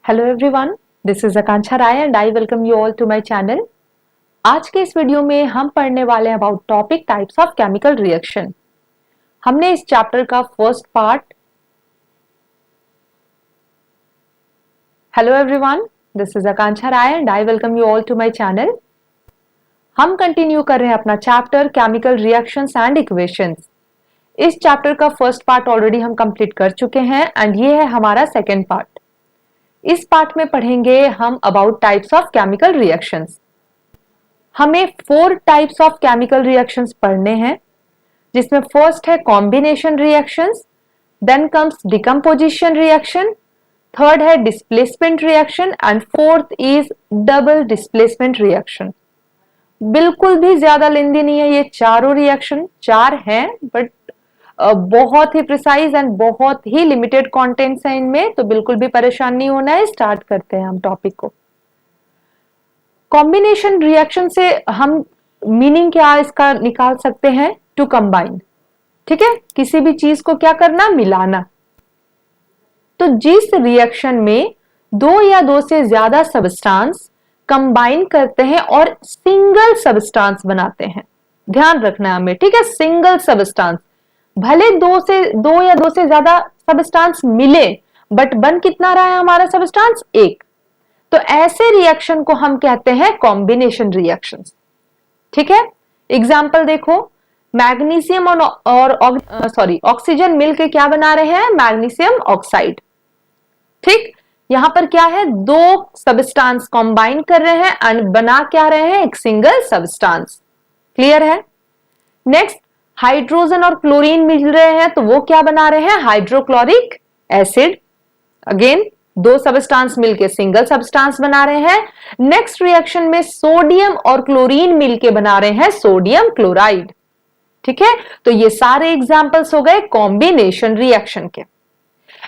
Hello everyone, this is Akanksha Rai and I welcome you all to my channel. आज के इस video में हम पढ़ने वाले हैं about topic types of chemical reaction. हमने इस चैप्टर का first part hello everyone, this is Akanksha Rai and I welcome you all to my channel. हम कंटिन्यू कर रहे हैं अपना chapter chemical reactions and equations. इस चैप्टर का फर्स्ट पार्ट ऑलरेडी हम कंप्लीट कर चुके हैं एंड ये है हमारा सेकेंड पार्ट। इस पार्ट में पढ़ेंगे हम about types of chemical reactions. हमें 4 टाइप्स ऑफ केमिकल रिएक्शंस पढ़ने हैं, जिसमें फर्स्ट है combination reactions, then comes decomposition reaction, third है displacement reaction and fourth is double displacement reaction. बिल्कुल भी ज्यादा लेंदी नहीं है, ये चारों रिएक्शन 4 हैं बट बहुत ही प्रिसाइज एंड बहुत ही लिमिटेड कंटेंट्स हैं इनमें, तो बिल्कुल भी परेशान नहीं होना है। स्टार्ट करते हैं हम टॉपिक को। कॉम्बिनेशन रिएक्शन से हम मीनिंग क्या इसका निकाल सकते हैं, टू कंबाइन। ठीक है, किसी भी चीज को क्या करना, मिलाना। तो जिस रिएक्शन में 2 या 2 से ज्यादा सबस्टांस कंबाइन करते हैं और सिंगल सबस्टांस बनाते हैं, ध्यान रखना है हमें, ठीक है, सिंगल सबस्टांस। भले 2 या 2 से ज्यादा सबस्टांस मिले बट बन कितना रहा है हमारा सबस्टांस, एक। तो ऐसे रिएक्शन को हम कहते हैं कॉम्बिनेशन रिएक्शंस। ठीक है, एग्जांपल देखो, मैग्नीशियम और ऑक्सीजन मिलके क्या बना रहे हैं, मैग्नीशियम ऑक्साइड। ठीक, यहां पर क्या है, 2 सबस्टांस कंबाइन कर रहे हैं एंड बना क्या रहे हैं, एक सिंगल सबस्टांस। क्लियर है। नेक्स्ट, हाइड्रोजन और क्लोरीन मिल रहे हैं तो वो क्या बना रहे हैं, हाइड्रोक्लोरिक एसिड। अगेन 2 सबस्टांस मिलके सिंगल सबस्टांस बना रहे हैं। नेक्स्ट रिएक्शन में सोडियम और क्लोरीन मिलके बना रहे हैं सोडियम क्लोराइड। ठीक है, तो ये सारे एग्जांपल्स हो गए कॉम्बिनेशन रिएक्शन के।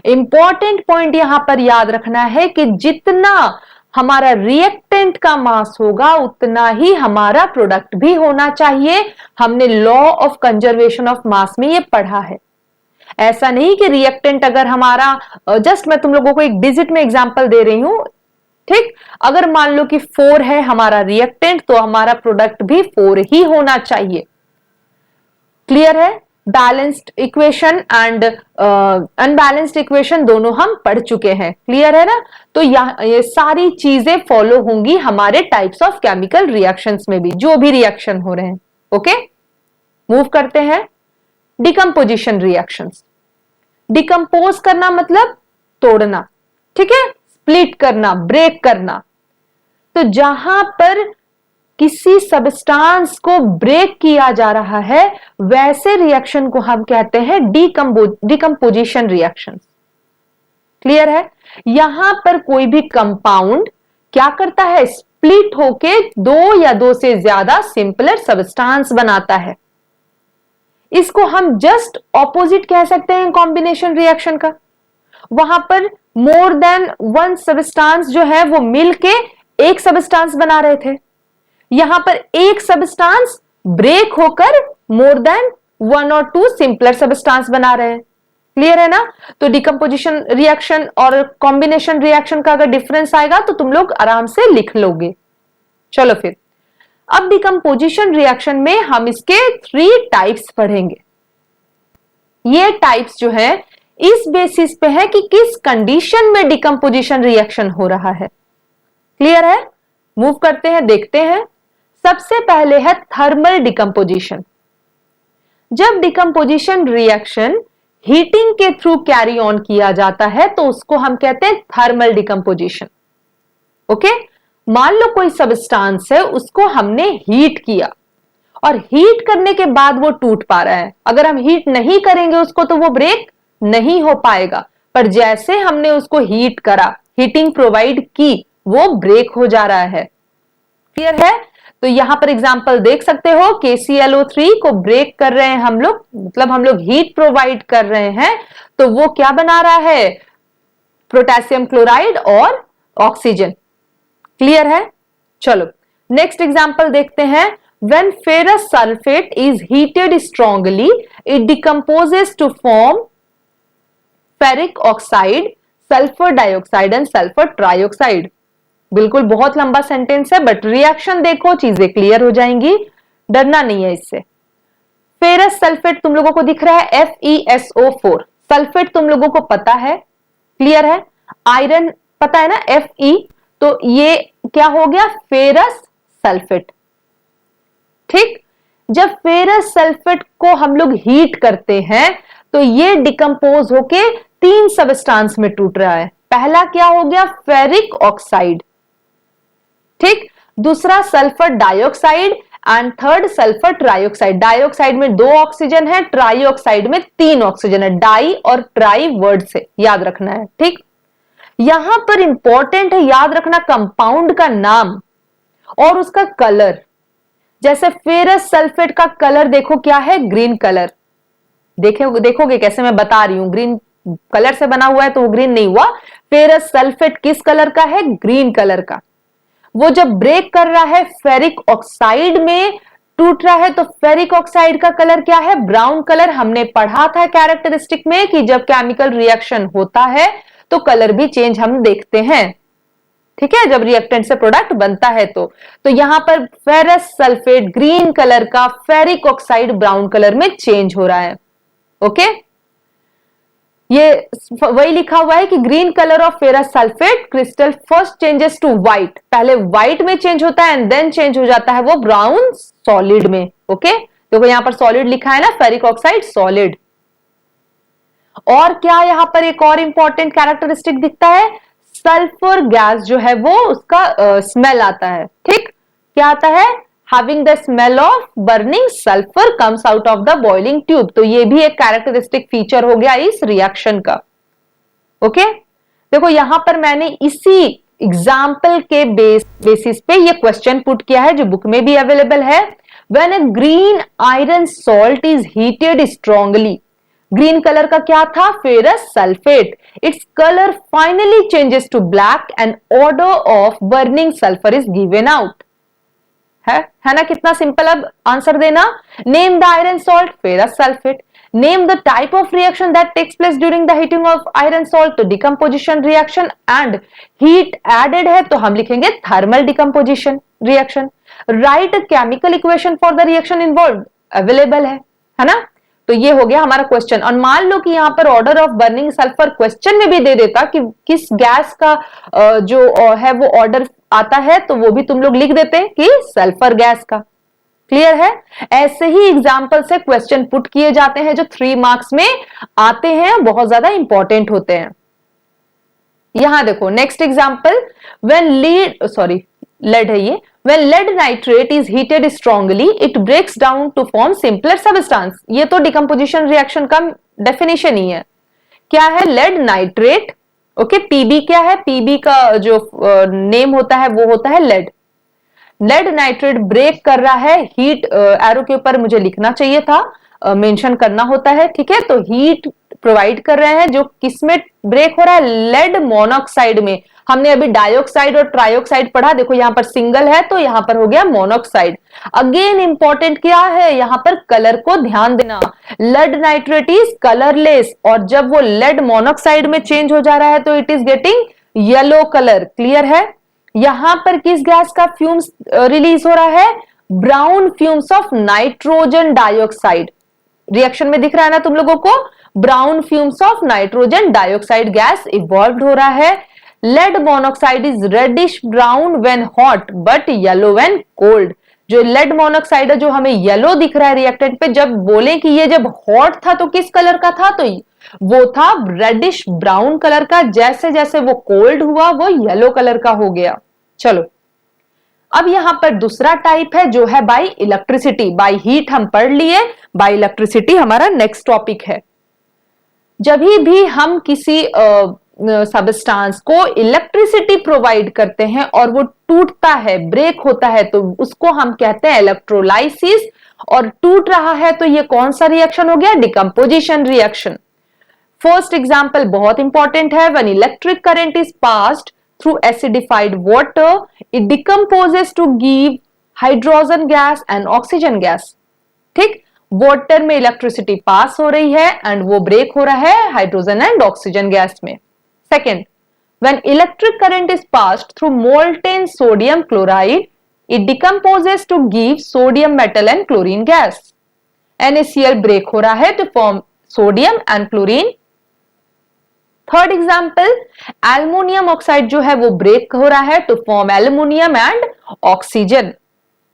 इंपॉर्टेंट पॉइंट यहां पर याद रखना है कि जितना हमारा रिएक्टेंट का मास होगा उतना ही हमारा प्रोडक्ट भी होना चाहिए। हमने law of conservation of mass में ये पढ़ा है। ऐसा नहीं कि रिएक्टेंट अगर हमारा, जस्ट मैं तुम लोगों को एक डिजिट में एग्जांपल दे रही हूं। ठीक, अगर मान लो कि 4 है हमारा रिएक्टेंट तो हमारा प्रोडक्ट भी 4 ही होना चाहिए। क्लियर है। Balanced equation and unbalanced equation दोनों हम पढ़ चुके हैं। क्लियर है ना। तो ये सारी चीजें फॉलो होंगी हमारे टाइप्स ऑफ केमिकल रिएक्शंस में भी, जो भी रिएक्शन हो रहे हैं। ओके, मूव करते हैं डिकम्पोजिशन रिएक्शंस। डिकम्पोज करना मतलब तोड़ना, ठीक है, स्प्लिट करना, ब्रेक करना। तो जहां पर किसी सबस्टांस को ब्रेक किया जा रहा है वैसे रिएक्शन को हम कहते हैं डिकम्पोजिशन रिएक्शंस। क्लियर है। यहां पर कोई भी कंपाउंड क्या करता है, स्प्लिट होके 2 या 2 से ज्यादा सिंपलर सबस्टांस बनाता है। इसको हम जस्ट ऑपोजिट कह सकते हैं कॉम्बिनेशन रिएक्शन का। वहां पर मोर देन 1 सबस्टांस जो है वो मिलके एक सबस्टांस बना रहे थे, यहां पर एक सबस्टांस ब्रेक होकर मोर देन 1 और 2 सिंपलर सबस्टांस बना रहे हैं। क्लियर है ना। तो डिकम्पोजिशन रिएक्शन और कॉम्बिनेशन रिएक्शन का अगर डिफरेंस आएगा तो तुम लोग आराम से लिख लोगे। चलो फिर, अब डिकम्पोजिशन रिएक्शन में हम इसके 3 टाइप्स पढ़ेंगे। ये टाइप्स जो है इस बेसिस पे है कि किस कंडीशन में डिकम्पोजिशन रिएक्शन हो रहा है। क्लियर है। मूव करते हैं, देखते हैं। सबसे पहले है थर्मल डिकम्पोजिशन। जब डिकम्पोजिशन रिएक्शन हीटिंग के थ्रू कैरी ऑन किया जाता है तो उसको हम कहते हैं थर्मल डिकम्पोजिशन। ओके, मान लो कोई सबस्टांस है, उसको हमने हीट किया और हीट करने के बाद वो टूट पा रहा है। अगर हम हीट नहीं करेंगे उसको तो वो ब्रेक नहीं हो पाएगा, पर जैसे हमने उसको हीट करा, हीटिंग प्रोवाइड की, वो ब्रेक हो जा रहा है। क्लियर है। तो यहां पर एग्जांपल देख सकते हो, KClO3 को ब्रेक कर रहे हैं हम लोग, मतलब हम लोग हीट प्रोवाइड कर रहे हैं, तो वो क्या बना रहा है, पोटेशियम क्लोराइड और ऑक्सीजन। क्लियर है। चलो नेक्स्ट एग्जांपल देखते हैं। When ferrous sulfate is heated strongly, it decomposes to form ferric oxide, sulphur dioxide and sulphur trioxide. बिल्कुल बहुत लंबा सेंटेंस है, बट रिएक्शन देखो चीजें क्लियर हो जाएंगी, डरना नहीं है इससे। फेरस सल्फेट तुम लोगों को दिख रहा है FeSO4, सल्फेट तुम लोगों को पता है, क्लियर है। आयरन पता है ना Fe, तो ये क्या हो गया फेरस सल्फेट। ठीक, जब फेरस सल्फेट को हम लोग हीट करते हैं तो ये डिकम्पोज होके 3 सबस्टांस में टूट रहा है। पहला क्या हो गया फेरिक ऑक्साइड, ठीक, दूसरा sulphur dioxide and third sulphur trioxide. Dioxide में 2 ऑक्सीजन है, ट्राइऑक्साइड में 3 ऑक्सीजन है। डाई और ट्राई वर्ड से याद रखना है। ठीक, यहां पर इंपॉर्टेंट है याद रखना कंपाउंड का नाम और उसका कलर। जैसे फेरस सल्फेट का कलर देखो क्या है, ग्रीन कलर। देखोगे कैसे, मैं बता रही हूं, ग्रीन कलर से बना हुआ है तो वो ग्रीन नहीं हुआ। फेरस सल्फेट किस कलर का है, ग्रीन कलर का। वो जब ब्रेक कर रहा है फेरिक ऑक्साइड में टूट रहा है तो फेरिक ऑक्साइड का कलर क्या है, ब्राउन कलर। हमने पढ़ा था कैरेक्टरिस्टिक में कि जब केमिकल रिएक्शन होता है तो कलर भी चेंज हम देखते हैं। ठीक है, जब रिएक्टेंट से प्रोडक्ट बनता है तो यहां पर फेरस सल्फेट ग्रीन कलर का, फेरिक ऑक्साइड ब्राउन कलर में चेंज हो रहा है। ओके, ये वही लिखा हुआ है कि green colour of ferrous sulphate crystal first changes to white, पहले व्हाइट में चेंज होता है एंड देन चेंज हो जाता है वो ब्राउन सॉलिड में। ओके, देखो यहां पर सॉलिड लिखा है ना, फेरिक ऑक्साइड सॉलिड। और क्या यहां पर एक और इंपॉर्टेंट कैरेक्टरिस्टिक दिखता है, सल्फर गैस जो है वो उसका स्मेल आता है। ठीक, क्या आता है, having the smell of burning sulfur comes out of the boiling tube। तो ये भी एक कैरेक्टरिस्टिक फीचर हो गया इस रिएक्शन का। ओके, देखो यहां पर मैंने इसी एग्जाम्पल के बेसिस पे ये क्वेश्चन पुट किया है जो बुक में भी अवेलेबल है। When a green iron salt is heated strongly, green colour का क्या था, ferrous sulphate, its colour finally changes to black and odour of burning sulphur is given out. है ना, कितना सिंपल। अब आंसर देना, name the iron salt, ferrous sulphate. Name the type of reaction that takes place during the heating of iron salt, तो decomposition reaction and heat added है तो हम लिखेंगे thermal decomposition reaction. Right chemical equation for the reaction involve, available है ना। तो ये हो गया हमारा क्वेश्चन। और मान लो कि यहां पर order of burning sulphur question में भी दे देता कि किस गैस का जो है वो ऑर्डर आता है, तो वो भी तुम लोग लिख देते कि सल्फर गैस का। क्लियर है, ऐसे ही एग्जाम्पल से क्वेश्चन पुट किए जाते हैं जो 3 मार्क्स में आते हैं, बहुत ज्यादा इंपॉर्टेंट होते हैं। यहां देखो नेक्स्ट एग्जाम्पल, व्हेन लेड है ये, when lead nitrate is heated strongly it breaks down to form simpler substance। ये तो डिकम्पोजिशन रिएक्शन का डेफिनेशन ही है। क्या है, lead nitrate। ओके, पीबी क्या है, पीबी का जो नेम होता है वो होता है lead। lead nitrate ब्रेक कर रहा है, हीट एरो के ऊपर मुझे लिखना चाहिए था, मेंशन करना होता है। ठीक है, तो हीट प्रोवाइड कर रहे हैं, जो किसमें ब्रेक हो रहा है, लेड मोनोक्साइड में। हमने अभी डाइऑक्साइड और ट्राइऑक्साइड पढ़ा, देखो यहां पर सिंगल है तो यहां पर हो गया मोनोक्साइड। अगेन इंपॉर्टेंट क्या है, यहां पर कलर को ध्यान देना, लेड नाइट्रेट इज कलरलेस, और जब वो लेड मोनोक्साइड में चेंज हो जा रहा है तो it is getting yellow colour. Clear है, यहां पर किस गैस का फ्यूम्स रिलीज हो रहा है, brown fumes of nitrogen dioxide. Reaction में दिख रहा है ना तुम लोगों को, brown fumes of nitrogen dioxide gas evolve हो रहा है। Lead monoxide is reddish brown when hot but yellow when cold. जो लेड मोनोक्साइड है जो हमें येलो दिख रहा है रिएक्टेंट पे, जब बोले कि ये जब हॉट था तो किस कलर का था, तो वो था रेडिश ब्राउन कलर का। जैसे जैसे वो कोल्ड हुआ वो येलो कलर का हो गया। चलो अब यहां पर दूसरा टाइप है जो है बाय इलेक्ट्रिसिटी। बाय हीट हम पढ़ लिए, बाय इलेक्ट्रिसिटी हमारा नेक्स्ट टॉपिक है। जब भी हम किसी सबस्टांस को इलेक्ट्रिसिटी प्रोवाइड करते हैं और वो टूटता है, ब्रेक होता है, तो उसको हम कहते हैं इलेक्ट्रोलाइसिस। और टूट रहा है तो ये कौन सा रिएक्शन हो गया, डिकम्पोजिशन रिएक्शन। फर्स्ट एग्जांपल बहुत इंपॉर्टेंट है, when electric current is passed through acidified water it decomposes to give hydrogen gas and oxygen gas। ठीक, वाटर में इलेक्ट्रिसिटी पास हो रही है एंड वो ब्रेक हो रहा है हाइड्रोजन एंड ऑक्सीजन गैस में। Second, when electric current is passed through molten sodium chloride, it decomposes to give sodium metal and chlorine gas. NaCl break हो रहा है to form sodium and chlorine. Third example, aluminium oxide जो है वो break हो रहा है to form aluminium and oxygen.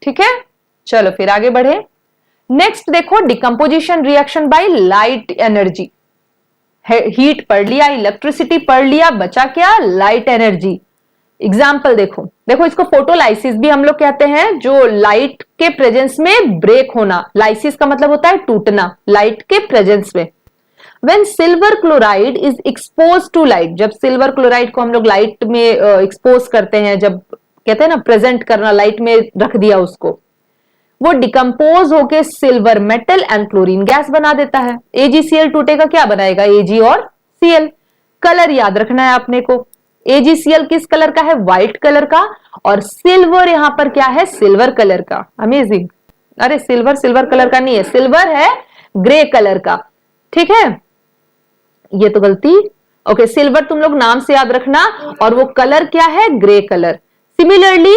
ठीक है, चलो फिर आगे बढ़े. नेक्स्ट देखो, decomposition reaction by light energy. Heat पढ़ लिया, इलेक्ट्रिसिटी पढ़ लिया, बचा क्या? Light energy. एग्जाम्पल देखो, देखो इसको फोटोलाइसिस भी हम लोग कहते हैं, जो लाइट के प्रेजेंस में ब्रेक होना. लाइसिस का मतलब होता है टूटना, लाइट के प्रेजेंस में. When silver chloride is exposed to light, जब सिल्वर क्लोराइड को हम लोग लाइट में एक्सपोज करते हैं, जब कहते हैं ना प्रेजेंट करना, लाइट में रख दिया उसको, वो डिकम्पोज होके silver metal and chlorine gas बना देता है. AgCl टूटेगा, क्या बनाएगा? Ag और Cl. कलर याद रखना है आपने को. AgCl किस कलर का है? व्हाइट कलर का. और सिल्वर यहां पर क्या है? सिल्वर कलर का. अमेजिंग. अरे सिल्वर सिल्वर कलर का नहीं है, सिल्वर है ग्रे कलर का. ठीक है, ये तो गलती. ओके, सिल्वर तुम लोग नाम से याद रखना, और वो कलर क्या है? Grey colour. सिमिलरली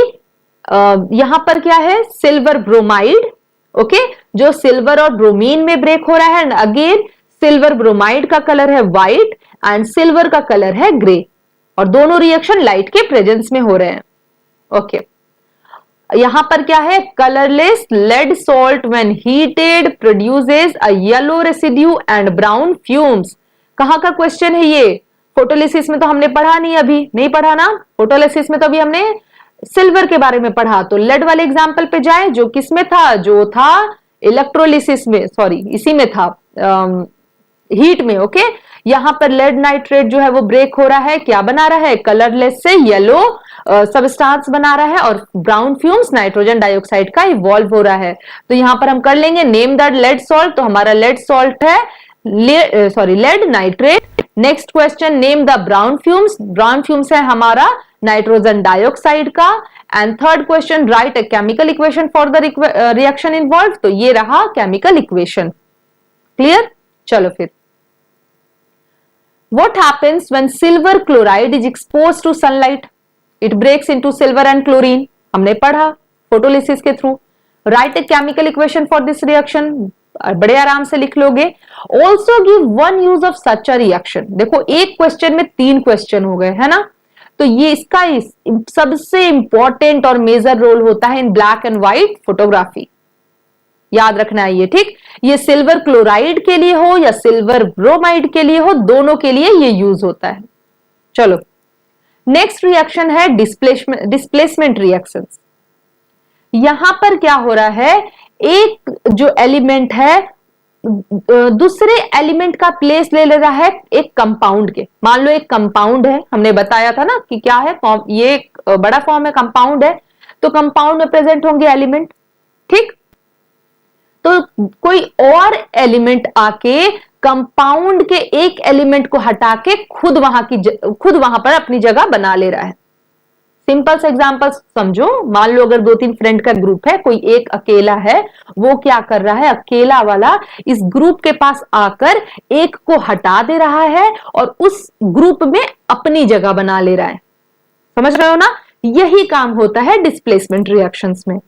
यहां पर क्या है? Silver bromide. ओके, जो सिल्वर और ब्रोमीन में ब्रेक हो रहा है. अगेन सिल्वर ब्रोमाइड का कलर है व्हाइट एंड सिल्वर का कलर है ग्रे, और दोनों रिएक्शन लाइट के प्रेजेंस में हो रहे हैं. ओके, यहां पर क्या है? Colourless lead salt when heated produces a yellow residue and brown fumes. कहां का क्वेश्चन है ये? फोटोलिसिस में तो हमने पढ़ा नहीं, अभी नहीं पढ़ा ना. फोटोलिसिस में तो अभी हमने सिल्वर के बारे में पढ़ा. तो लेड वाले एग्जांपल पे जाए, जो किस में था? जो था इलेक्ट्रोलिसिस में, सॉरी इसी में था, हीट में. ओके, यहां पर लेड नाइट्रेट जो है वो ब्रेक हो रहा है, क्या बना रहा है? कलरलेस से येलो सबस्टांस बना रहा है, और ब्राउन फ्यूम्स नाइट्रोजन डाइऑक्साइड का इवॉल्व हो रहा है. तो यहां पर हम कर लेंगे नेम दैट लेड सॉल्ट. तो हमारा लेड सॉल्ट है lead nitrate. Next question, name the brown fumes. Brown fumes है हमारा नाइट्रोजन डाइऑक्साइड का. And third question, write a chemical equation for the reaction involve. तो ये रहा केमिकल इक्वेशन. क्लियर? चलो फिर, what happens when silver chloride is exposed to sunlight? It breaks into silver and chlorine. हमने पढ़ा photolysis के through. Right a chemical equation for this reaction. बड़े आराम से लिख लोगे. Also give one use of such a reaction. देखो एक क्वेश्चन में 3 क्वेश्चन हो गए, है ना. तो ये इसका सबसे इंपॉर्टेंट और मेजर रोल होता है इन ब्लैक एंड व्हाइट फोटोग्राफी. याद रखना है ये. ठीक, ये सिल्वर क्लोराइड के लिए हो या सिल्वर ब्रोमाइड के लिए हो, दोनों के लिए ये यूज होता है. चलो, नेक्स्ट रिएक्शन है डिस्प्लेसमेंट रिएक्शंस. यहां पर क्या हो रहा है? एक जो एलिमेंट है दूसरे एलिमेंट का प्लेस ले रहा है एक कंपाउंड के. मान लो एक कंपाउंड है, हमने बताया था ना कि क्या है फॉर्म, ये एक बड़ा फॉर्म है, कंपाउंड है. तो कंपाउंड में प्रेजेंट होंगे एलिमेंट. ठीक, तो कोई और एलिमेंट आके कंपाउंड के एक एलिमेंट को हटा के खुद वहां पर अपनी जगह बना ले रहा है. सिंपल से एग्जांपल समझो. मान लो अगर 2-3 फ्रेंड का ग्रुप है, कोई एक अकेला है, वो क्या कर रहा है? अकेला वाला इस ग्रुप के पास आकर एक को हटा दे रहा है और उस ग्रुप में अपनी जगह बना ले रहा है. समझ रहे हो ना? यही काम होता है डिस्प्लेसमेंट रिएक्शंस में.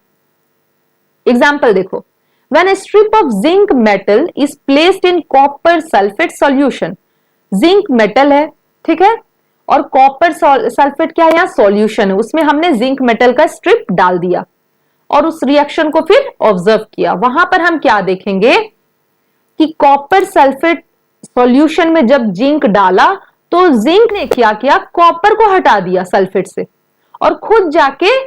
एग्जांपल देखो, when a strip of zinc metal is placed in copper sulfate solution. Zinc metal है, ठीक है, और कॉपर सल्फेट क्या है? यहाँ सॉल्यूशन है, उसमें हमने जिंक मेटल का स्ट्रिप डाल दिया और उस रिएक्शन को फिर ऑब्जर्व किया. वहां पर हम क्या देखेंगे कि कॉपर सल्फेट सॉल्यूशन में जब जिंक डाला तो जिंक ने क्या किया? कॉपर को हटा दिया सल्फेट से और खुद जाके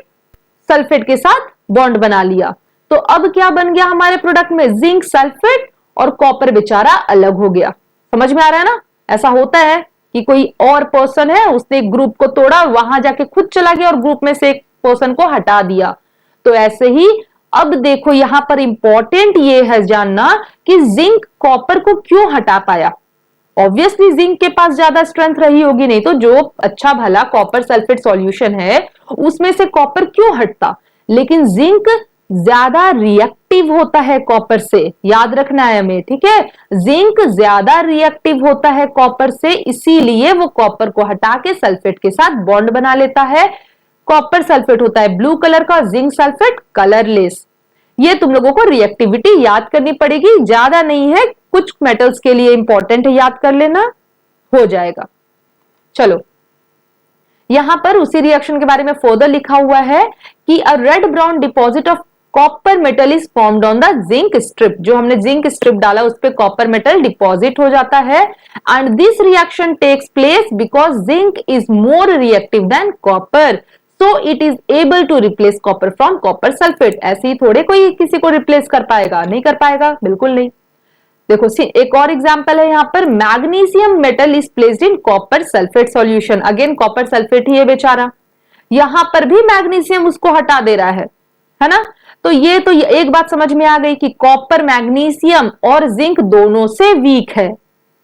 सल्फेट के साथ बॉन्ड बना लिया. तो अब क्या बन गया हमारे प्रोडक्ट में? जिंक सल्फेट, और कॉपर बेचारा अलग हो गया. समझ में आ रहा है ना? ऐसा होता है कि कोई और पर्सन है, उसने एक ग्रुप को तोड़ा, वहां जाके खुद चला गया और ग्रुप में से एक पर्सन को हटा दिया. तो ऐसे ही अब देखो यहां पर इंपॉर्टेंट ये है जानना कि जिंक कॉपर को क्यों हटा पाया. ऑब्वियसली जिंक के पास ज्यादा स्ट्रेंथ रही होगी, नहीं तो जो अच्छा भला कॉपर सल्फेट सॉल्यूशन है उसमें से कॉपर क्यों हटता. लेकिन जिंक ज्यादा रिएक्टिव होता है कॉपर से, याद रखना है हमें, ठीक है। जिंक ज्यादा रिएक्टिव होता है कॉपर से, इसीलिए वो कॉपर को हटा के सल्फेट के साथ बॉन्ड बना लेता है। कॉपर सल्फेट होता है ब्लू कलर का, जिंक सल्फेट कलरलेस। ये तुम लोगों को रिएक्टिविटी याद करनी पड़ेगी, ज्यादा नहीं है, कुछ मेटल्स के लिए इंपॉर्टेंट है, याद कर लेना, हो जाएगा। चलो, यहां पर उसी रिएक्शन के बारे में फर्दर लिखा हुआ है कि a red brown deposit of copper metal is formed on the zinc strip. जो हमने जिंक स्ट्रिप डाला उस पे कॉपर मेटल डिपॉजिट हो जाता है। And this reaction takes place because zinc is more reactive than copper, so it is able to replace copper from copper sulphate. ऐसे ही थोड़े कोई किसी को रिप्लेस कर पाएगा, नहीं कर पाएगा, बिल्कुल नहीं। देखो एक और एग्जांपल है यहां पर, magnesium metal is placed in copper sulphate solution. Again copper sulphate ही है बेचारा, यहां पर भी मैग्नीशियम उसको हटा दे रहा है ना। तो ये एक बात समझ में आ गई कि कॉपर मैग्नीशियम और जिंक दोनों से वीक है,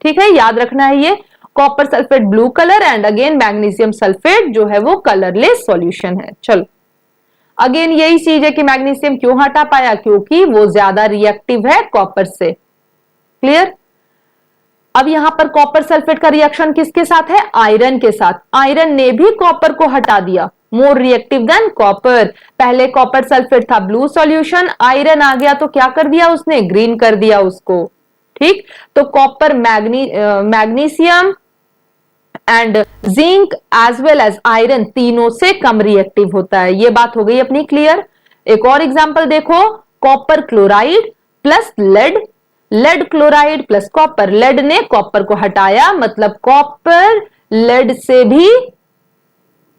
ठीक है, याद रखना है ये। Copper sulphate blue colour and again magnesium sulphate जो है वो कलरलेस सॉल्यूशन है। चलो, अगेन यही चीज है कि मैग्नीशियम क्यों हटा पाया, क्योंकि वो ज्यादा रिएक्टिव है कॉपर से। क्लियर। अब यहां पर कॉपर सल्फेट का रिएक्शन किसके साथ है, आयरन के साथ। आयरन ने भी कॉपर को हटा दिया, मोर रिएक्टिव देन कॉपर। पहले कॉपर सल्फेट था ब्लू सॉल्यूशन, आयरन आ गया तो क्या कर दिया उसने, ग्रीन कर दिया उसको, ठीक। तो copper magnesium and zinc as well as iron तीनों से कम रिएक्टिव होता है। ये बात हो गई अपनी क्लियर। एक और एग्जांपल देखो, copper chloride plus lead, lead chloride plus copper. Lead ने कॉपर को हटाया, मतलब कॉपर लेड से भी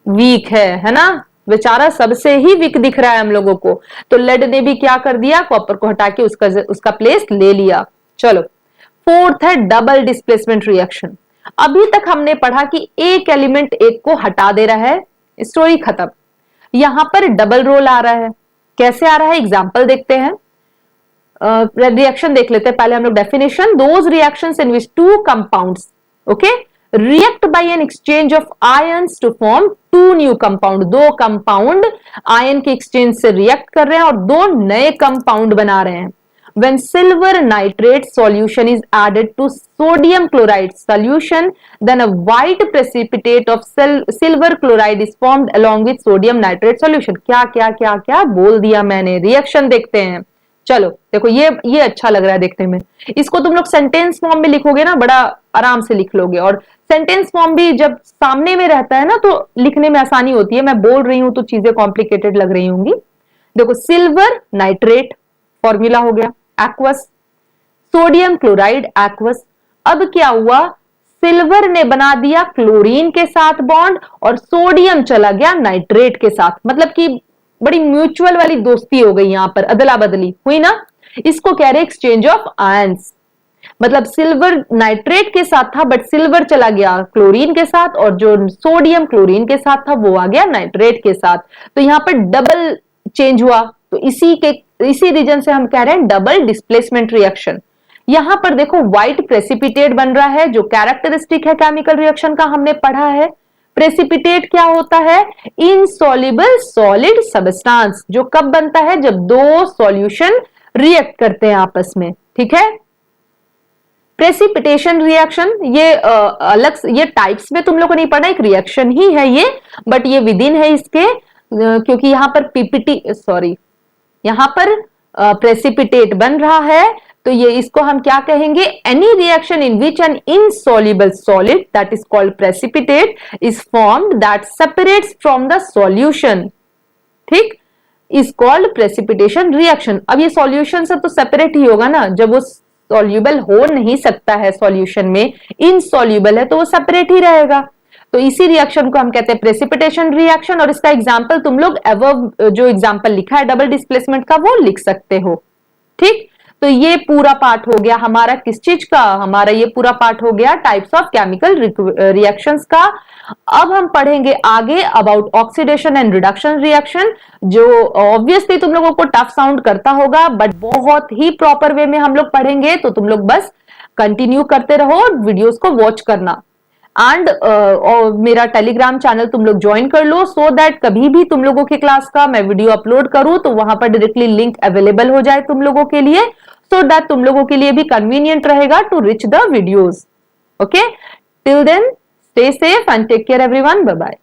वीक है ना, बेचारा सबसे ही वीक दिख रहा है हम लोगों को। तो लेड ने भी क्या कर दिया, कॉपर को हटा के उसका प्लेस ले लिया। चलो, फोर्थ है डबल डिस्प्लेसमेंट रिएक्शन। अभी तक हमने पढ़ा कि एक एलिमेंट एक को हटा दे रहा है, स्टोरी खत्म। यहां पर डबल रोल आ रहा है, कैसे आ रहा है, एग्जाम्पल देखते हैं। रिएक्शन देख लेते हैं पहले हम लोग definition. Those reactions in which two compounds, okay, react by an exchange of ions to form two new compound. दो कंपाउंड आयन के एक्सचेंज से रिएक्ट कर रहे हैं और दो नए कंपाउंड बना रहे हैं। When silver nitrate solution is added to sodium chloride solution, then a white precipitate of silver chloride is formed along with sodium nitrate solution। क्या क्या क्या क्या बोल दिया मैंने, रिएक्शन देखते हैं। चलो देखो, ये अच्छा लग रहा है देखने में। इसको तुम लोग सेंटेंस फॉर्म में लिखोगे ना, बड़ा आराम से लिख लोगे। और सेंटेंस फॉर्म भी जब सामने में रहता है ना तो लिखने में आसानी होती है। मैं बोल रही हूं तो चीजें कॉम्प्लिकेटेड लग रही होंगी। देखो, सिल्वर नाइट्रेट फॉर्मूला हो गया एक्वस, सोडियम क्लोराइड एक्वस। अब क्या हुआ, सिल्वर ने बना दिया क्लोरीन के साथ बॉन्ड और सोडियम चला गया नाइट्रेट के साथ। मतलब कि बड़ी म्यूचुअल वाली दोस्ती हो गई, यहां पर अदला बदली हुई ना। इसको कह रहे एक्सचेंज ऑफ आयंस। मतलब सिल्वर नाइट्रेट के साथ था बट सिल्वर चला गया क्लोरीन के साथ, और जो सोडियम क्लोरीन के साथ था वो आ गया नाइट्रेट के साथ। तो यहां पर डबल चेंज हुआ। तो इसी रीजन से हम कह रहे हैं डबल डिस्प्लेसमेंट रिएक्शन। यहां पर देखो व्हाइट प्रेसिपिटेट बन रहा है, जो कैरेक्टरिस्टिक है केमिकल रिएक्शन का हमने पढ़ा है। प्रेसिपिटेट क्या होता है, इनसॉल्युबल सॉलिड सब्सटेंस, जो कब बनता है, जब दो सॉल्यूशन रिएक्ट करते हैं आपस में, ठीक है। प्रेसिपिटेशन रिएक्शन ये अलग, ये टाइप्स में तुम लोग को नहीं पढ़ा, एक रिएक्शन ही है ये, बट ये विदिन है इसके, क्योंकि यहां पर यहां पर प्रेसिपिटेट बन रहा है। तो ये इसको हम क्या कहेंगे, any reaction in which N insoluble solid that is called precipitate is formed that separates from the solution, ठीक, इज कॉल्ड प्रेसिपिटेशन रिएक्शन। अब ये सॉल्यूशन से तो सेपरेट ही होगा ना, जब वो सॉल्युबल हो नहीं सकता है सॉल्यूशन में, इनसॉल्युबल है तो वो सेपरेट ही रहेगा। तो इसी रिएक्शन को हम कहते हैं प्रेसिपिटेशन रिएक्शन। और इसका एग्जांपल तुम लोग अबव जो एग्जांपल लिखा है डबल डिस्प्लेसमेंट का वो लिख सकते हो, ठीक। तो ये पूरा पार्ट हो गया हमारा किस चीज का, हमारा ये पूरा पार्ट हो गया टाइप्स ऑफ केमिकल रिएक्शंस का। अब हम पढ़ेंगे आगे about oxidation and reduction reaction, जो ऑब्वियसली तुम लोगों को टफ साउंड करता होगा बट बहुत ही प्रॉपर वे में हम लोग पढ़ेंगे। तो तुम लोग बस कंटिन्यू करते रहो, वीडियोस को वॉच करना। एंड मेरा टेलीग्राम चैनल तुम लोग ज्वाइन कर लो, सो दैट कभी भी तुम लोगों की क्लास का मैं वीडियो अपलोड करूं तो वहां पर डायरेक्टली लिंक अवेलेबल हो जाए तुम लोगों के लिए, सो दैट तुम लोगों के लिए भी कन्वीनियंट रहेगा to reach the videos. Okay, till then stay safe and take care everyone. Bye bye.